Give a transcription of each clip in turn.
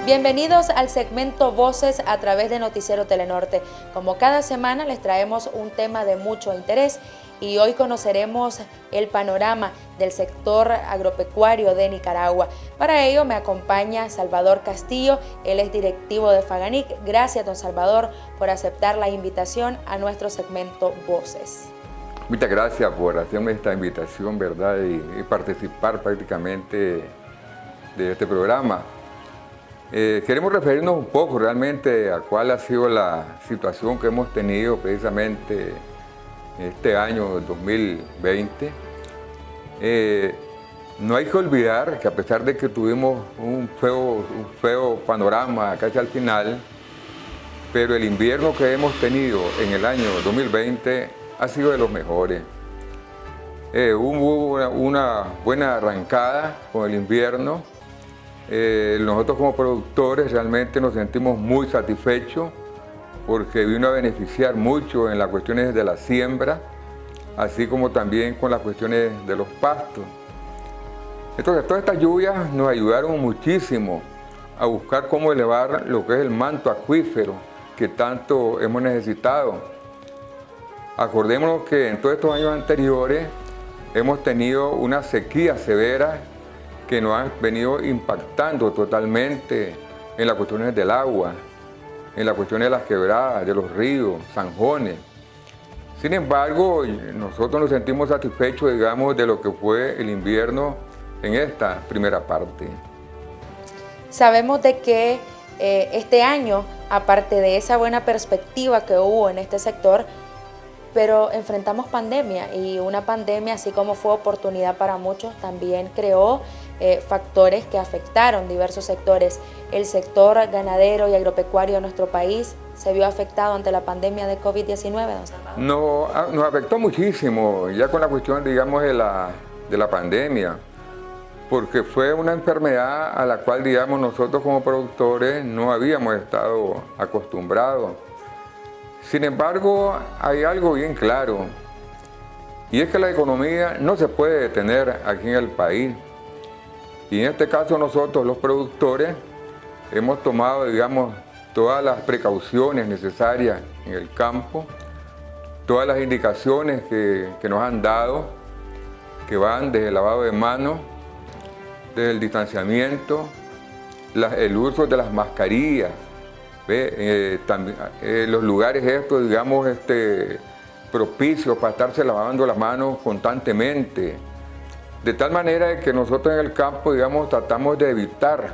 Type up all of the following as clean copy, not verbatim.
Bienvenidos al segmento Voces a través de Noticiero Telenorte. Como cada semana les traemos un tema de mucho interés y hoy conoceremos el panorama del sector agropecuario de Nicaragua. Para ello me acompaña Salvador Castillo, él es directivo de Faganic. Gracias, don Salvador, por aceptar la invitación a nuestro segmento Voces. Muchas gracias por hacerme esta invitación, ¿verdad? Y participar prácticamente de este programa. Queremos referirnos un poco realmente a cuál ha sido la situación que hemos tenido precisamente este año 2020. No hay que olvidar que a pesar de que tuvimos un feo panorama casi al final, pero el invierno que hemos tenido en el año 2020 ha sido de los mejores. Hubo una buena arrancada con el invierno. Nosotros como productores realmente nos sentimos muy satisfechos porque vino a beneficiar mucho en las cuestiones de la siembra, así como también con las cuestiones de los pastos. Entonces, todas estas lluvias nos ayudaron muchísimo a buscar cómo elevar lo que es el manto acuífero que tanto hemos necesitado. Acordémonos que en todos estos años anteriores hemos tenido una sequía severa que nos han venido impactando totalmente en las cuestiones del agua, en las cuestiones de las quebradas, de los ríos, zanjones. Sin embargo, nosotros nos sentimos satisfechos, digamos, de lo que fue el invierno en esta primera parte. Sabemos de que este año, aparte de esa buena perspectiva que hubo en este sector, pero enfrentamos pandemia, y una pandemia, así como fue oportunidad para muchos, también creó factores que afectaron diversos sectores. El sector ganadero y agropecuario de nuestro país se vio afectado ante la pandemia de COVID-19, don Salvador. Nos afectó muchísimo, ya con la cuestión, digamos, de la pandemia, porque fue una enfermedad a la cual, digamos, nosotros como productores no habíamos estado acostumbrados. Sin embargo, hay algo bien claro, y es que la economía no se puede detener aquí en el país. Y en este caso nosotros, los productores, hemos tomado, digamos, todas las precauciones necesarias en el campo, todas las indicaciones que nos han dado, que van desde el lavado de manos, desde el distanciamiento, el uso de las mascarillas, también, los lugares estos, digamos, propicios para estarse lavando las manos constantemente. De tal manera que nosotros en el campo, digamos, tratamos de evitar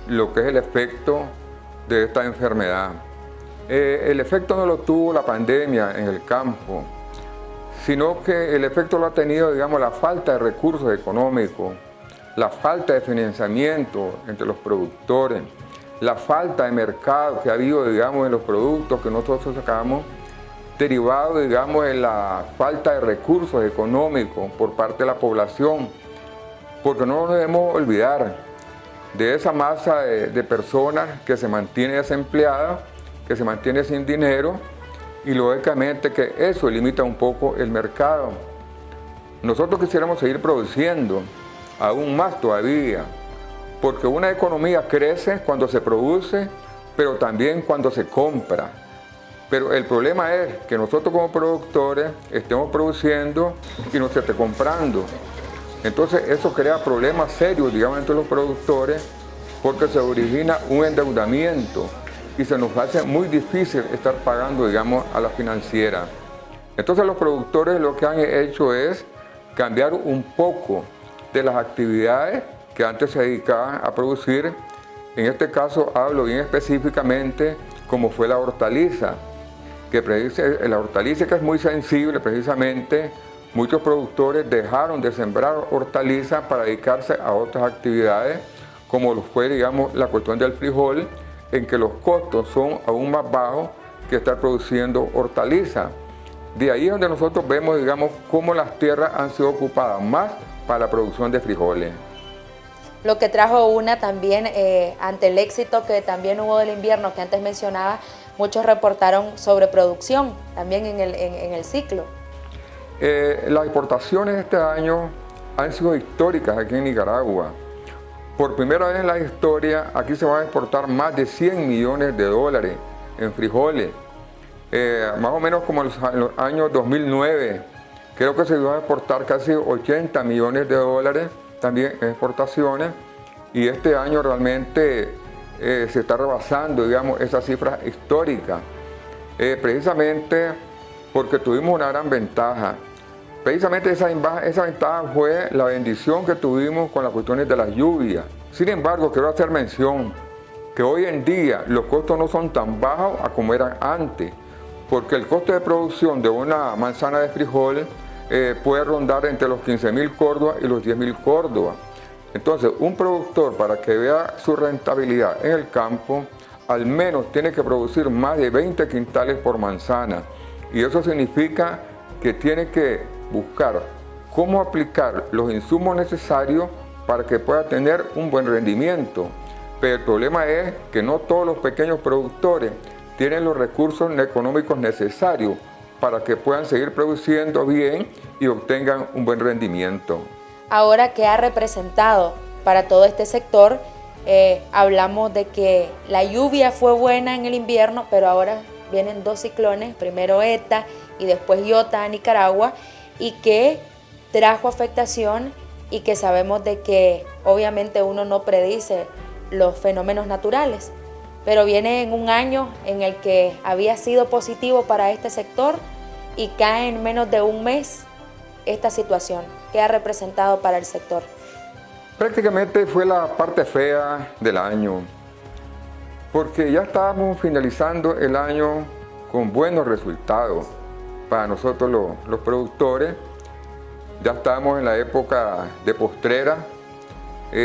lo que es el efecto de esta enfermedad. El efecto no lo tuvo la pandemia en el campo, sino que el efecto lo ha tenido, digamos, la falta de recursos económicos, la falta de financiamiento entre los productores, la falta de mercado que ha habido, digamos, en los productos que nosotros sacamos, derivado, digamos, de la falta de recursos económicos por parte de la población, porque no nos debemos olvidar de esa masa de personas que se mantiene desempleada, que se mantiene sin dinero, y lógicamente que eso limita un poco el mercado. Nosotros quisiéramos seguir produciendo aún más todavía, porque una economía crece cuando se produce, pero también cuando se compra. Pero el problema es que nosotros como productores estemos produciendo y no se esté comprando. Entonces eso crea problemas serios, digamos, entre los productores, porque se origina un endeudamiento y se nos hace muy difícil estar pagando, digamos, a la financiera. Entonces los productores lo que han hecho es cambiar un poco de las actividades que antes se dedicaban a producir. En este caso hablo bien específicamente como fue la hortaliza, que la hortaliza, que es muy sensible precisamente, muchos productores dejaron de sembrar hortalizas para dedicarse a otras actividades, como fue, digamos, la cuestión del frijol, en que los costos son aún más bajos que estar produciendo hortalizas. De ahí es donde nosotros vemos, digamos, cómo las tierras han sido ocupadas más para la producción de frijoles. Lo que trajo una también, ante el éxito que también hubo del invierno que antes mencionaba, muchos reportaron sobreproducción también en el ciclo. Las exportaciones este año han sido históricas aquí en Nicaragua, Por primera vez en la historia, aquí se van a exportar más de 100 millones de dólares en frijoles. Más o menos como en los años 2009, creo que se iban a exportar casi 80 millones de dólares también en exportaciones. Y este año realmente se está rebasando, digamos, esa cifra histórica. Precisamente porque tuvimos una gran ventaja. Precisamente esa ventaja fue la bendición que tuvimos con las cuestiones de las lluvias. Sin embargo, quiero hacer mención que hoy en día los costos no son tan bajos a como eran antes, porque el costo de producción de una manzana de frijol puede rondar entre los 15.000 córdobas y los 10.000 córdobas. Entonces, un productor, para que vea su rentabilidad en el campo, al menos tiene que producir más de 20 quintales por manzana. Y eso significa que tiene que buscar cómo aplicar los insumos necesarios para que pueda tener un buen rendimiento. Pero el problema es que no todos los pequeños productores tienen los recursos económicos necesarios para que puedan seguir produciendo bien y obtengan un buen rendimiento. Ahora, ¿qué ha representado para todo este sector? Hablamos de que la lluvia fue buena en el invierno, pero ahora vienen dos ciclones, primero ETA y después Iota a Nicaragua, y que trajo afectación y que sabemos de que obviamente uno no predice los fenómenos naturales, pero viene en un año en el que había sido positivo para este sector y cae en menos de un mes esta situación. ¿Qué ha representado para el sector? Prácticamente fue la parte fea del año, porque ya estábamos finalizando el año con buenos resultados para nosotros los productores. Ya estábamos en la época de postrera.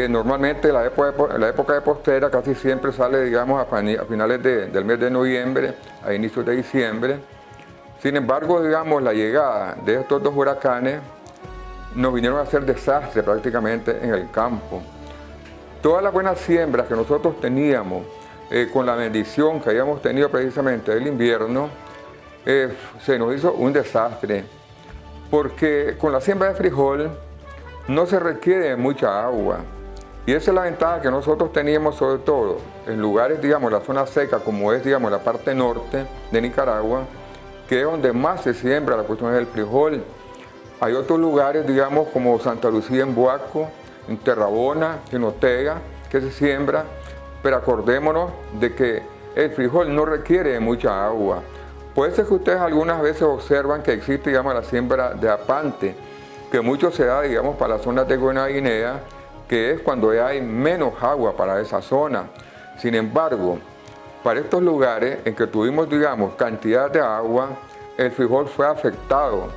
Normalmente la época de postrera casi siempre sale, digamos, a finales del mes de noviembre, a inicios de diciembre. Sin embargo, digamos, la llegada de estos dos huracanes nos vinieron a hacer desastre prácticamente en el campo. Todas las buenas siembras que nosotros teníamos, con la bendición que habíamos tenido precisamente del invierno, se nos hizo un desastre, porque con la siembra de frijol no se requiere mucha agua. Y esa es la ventaja que nosotros teníamos, sobre todo en lugares, digamos, la zona seca, como es, digamos, la parte norte de Nicaragua, que es donde más se siembra la cuestión del frijol. Hay otros lugares, digamos, como Santa Lucía en Boaco, en Terrabona, en Ortega, que se siembra, pero acordémonos de que el frijol no requiere de mucha agua. Puede ser que ustedes algunas veces observan que existe, digamos, la siembra de apante, que mucho se da, digamos, para las zonas de Guinea, que es cuando hay menos agua para esa zona. Sin embargo, para estos lugares en que tuvimos, digamos, cantidad de agua, el frijol fue afectado.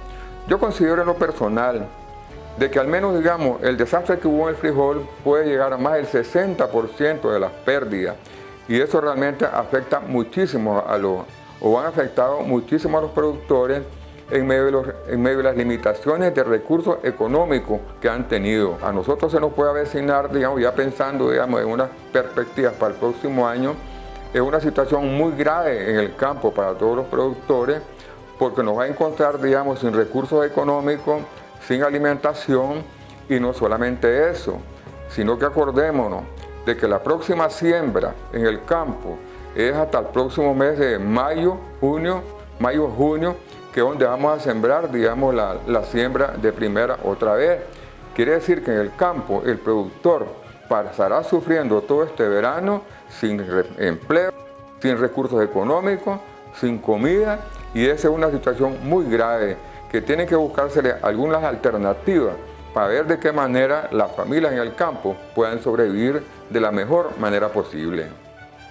Yo considero en lo personal de que al menos, digamos, el desastre que hubo en el frijol puede llegar a más del 60% de las pérdidas. Y eso realmente afecta muchísimo o han afectado muchísimo a los productores en medio de las limitaciones de recursos económicos que han tenido. A nosotros se nos puede avecinar, digamos, ya pensando, digamos, en unas perspectivas para el próximo año, es una situación muy grave en el campo para todos los productores, porque nos va a encontrar, digamos, sin recursos económicos, sin alimentación, y no solamente eso, sino que acordémonos de que la próxima siembra en el campo es hasta el próximo mes de mayo, junio, que es donde vamos a sembrar, digamos, la siembra de primera otra vez. Quiere decir que en el campo el productor pasará sufriendo todo este verano sin empleo, sin recursos económicos, sin comida, y esa es una situación muy grave que tiene que buscársele algunas alternativas para ver de qué manera las familias en el campo puedan sobrevivir de la mejor manera posible.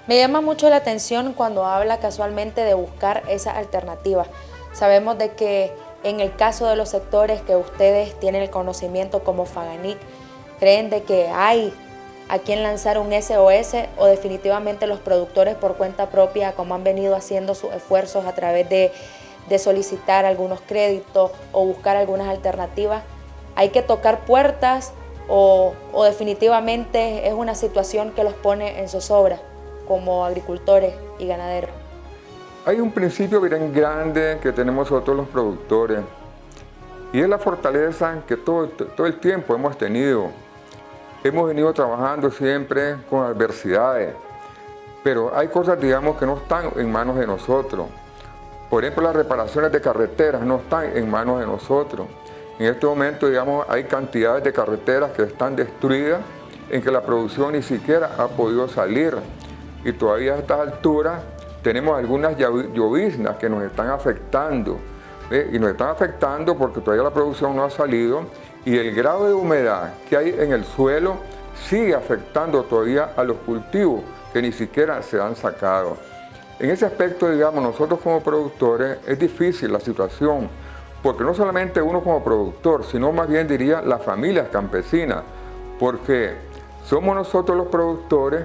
Me llama mucho la atención cuando habla casualmente de buscar esa alternativa. Sabemos de que en el caso de los sectores que ustedes tienen el conocimiento como Faganic, ¿creen de que hay a quien lanzar un SOS o definitivamente los productores por cuenta propia, como han venido haciendo sus esfuerzos a través de solicitar algunos créditos o buscar algunas alternativas? ¿Hay que tocar puertas o definitivamente es una situación que los pone en zozobra como agricultores y ganaderos? Hay un principio bien grande que tenemos nosotros los productores, y es la fortaleza que todo el tiempo hemos tenido. hemos venido trabajando siempre con adversidades, pero hay cosas, digamos, que no están en manos de nosotros. Por ejemplo, las reparaciones de carreteras no están en manos de nosotros. En este momento, digamos, hay cantidades de carreteras que están destruidas, en que la producción ni siquiera ha podido salir. Y todavía a estas alturas tenemos algunas lloviznas que nos están afectando. Y nos están afectando porque todavía la producción no ha salido y el grado de humedad que hay en el suelo sigue afectando todavía a los cultivos que ni siquiera se han sacado. En ese aspecto, digamos, nosotros como productores es difícil la situación, porque no solamente uno como productor, sino más bien diría las familias campesinas, porque somos nosotros los productores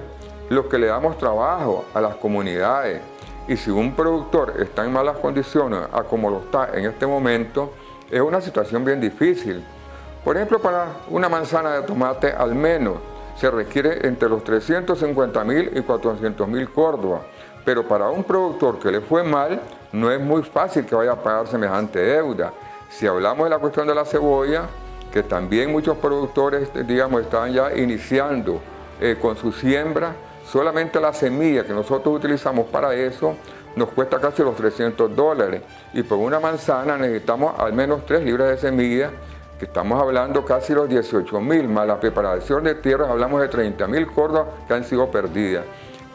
los que le damos trabajo a las comunidades. Y si un productor está en malas condiciones, a como lo está en este momento, es una situación bien difícil. Por ejemplo, para una manzana de tomate al menos se requiere entre los 350.000 y 400.000 córdobas. Pero para un productor que le fue mal, no es muy fácil que vaya a pagar semejante deuda. Si hablamos de la cuestión de la cebolla, que también muchos productores, digamos, estaban ya iniciando con su siembra, solamente la semilla que nosotros utilizamos para eso nos cuesta casi los $300. Y por una manzana necesitamos al menos 3 libras de semilla, que estamos hablando casi los 18.000, más la preparación de tierras, hablamos de 30.000 córdobas que han sido perdidas.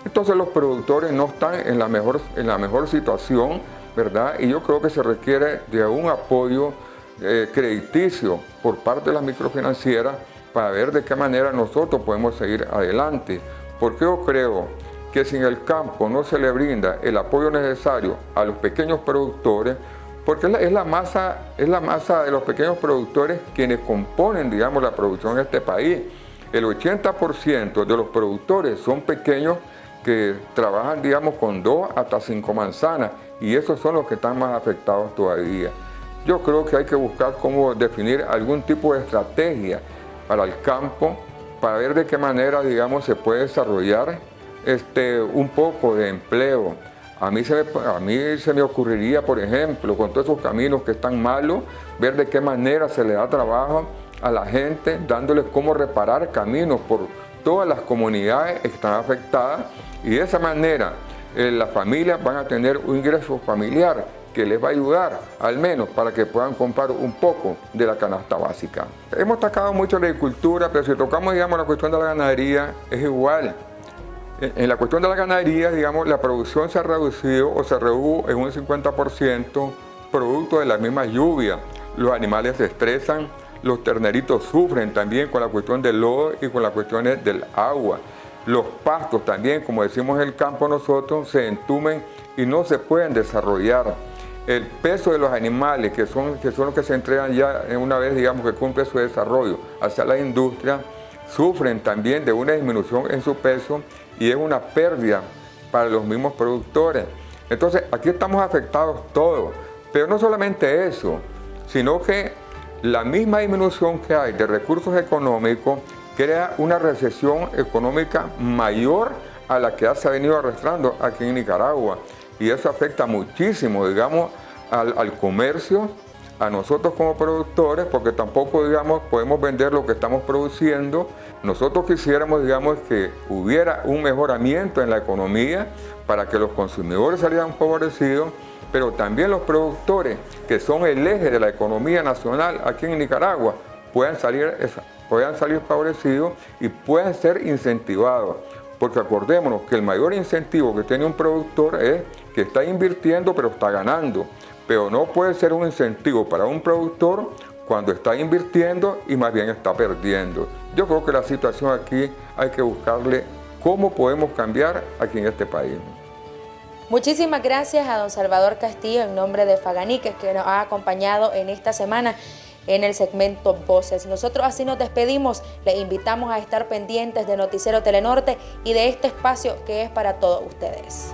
Entonces los productores no están en la mejor situación, ¿verdad? Y yo creo que se requiere de un apoyo crediticio por parte de las microfinancieras para ver de qué manera nosotros podemos seguir adelante. Porque yo creo que si en el campo no se le brinda el apoyo necesario a los pequeños productores, porque es la masa de los pequeños productores quienes componen, digamos, la producción en este país. El 80% de los productores son pequeños que trabajan, digamos, con 2 hasta 5 manzanas, y esos son los que están más afectados todavía. Yo creo que hay que buscar cómo definir algún tipo de estrategia para el campo, para ver de qué manera, digamos, se puede desarrollar un poco de empleo. A mí se me ocurriría, por ejemplo, con todos esos caminos que están malos, ver de qué manera se le da trabajo a la gente, dándoles cómo reparar caminos por todas las comunidades que están afectadas, y de esa manera las familias van a tener un ingreso familiar que les va a ayudar, al menos para que puedan comprar un poco de la canasta básica. Hemos tocado mucho la agricultura, pero si tocamos, digamos, la cuestión de la ganadería, es igual. En la cuestión de la ganadería, digamos, la producción se ha reducido o se redujo en un 50% producto de las mismas lluvias. Los animales se estresan, los terneritos sufren también con la cuestión del lodo y con las cuestiones del agua. Los pastos también, como decimos en el campo nosotros, se entumen y no se pueden desarrollar. El peso de los animales, que son los que se entregan ya una vez, digamos, que cumple su desarrollo hacia la industria, sufren también de una disminución en su peso y es una pérdida para los mismos productores. Entonces, aquí estamos afectados todos, pero no solamente eso, sino que la misma disminución que hay de recursos económicos crea una recesión económica mayor a la que se ha venido arrastrando aquí en Nicaragua. Y eso afecta muchísimo, digamos, al comercio, a nosotros como productores, porque tampoco, digamos, podemos vender lo que estamos produciendo. Nosotros quisiéramos, digamos, que hubiera un mejoramiento en la economía para que los consumidores salieran favorecidos, pero también los productores, que son el eje de la economía nacional aquí en Nicaragua, puedan salir favorecidos y puedan ser incentivados. Porque acordémonos que el mayor incentivo que tiene un productor es que está invirtiendo pero está ganando. Pero no puede ser un incentivo para un productor cuando está invirtiendo y más bien está perdiendo. Yo creo que la situación aquí hay que buscarle cómo podemos cambiar aquí en este país. Muchísimas gracias a don Salvador Castillo en nombre de Faganiques, que nos ha acompañado en esta semana en el segmento Voces. Nosotros así nos despedimos. Les invitamos a estar pendientes de Noticiero Telenorte y de este espacio que es para todos ustedes.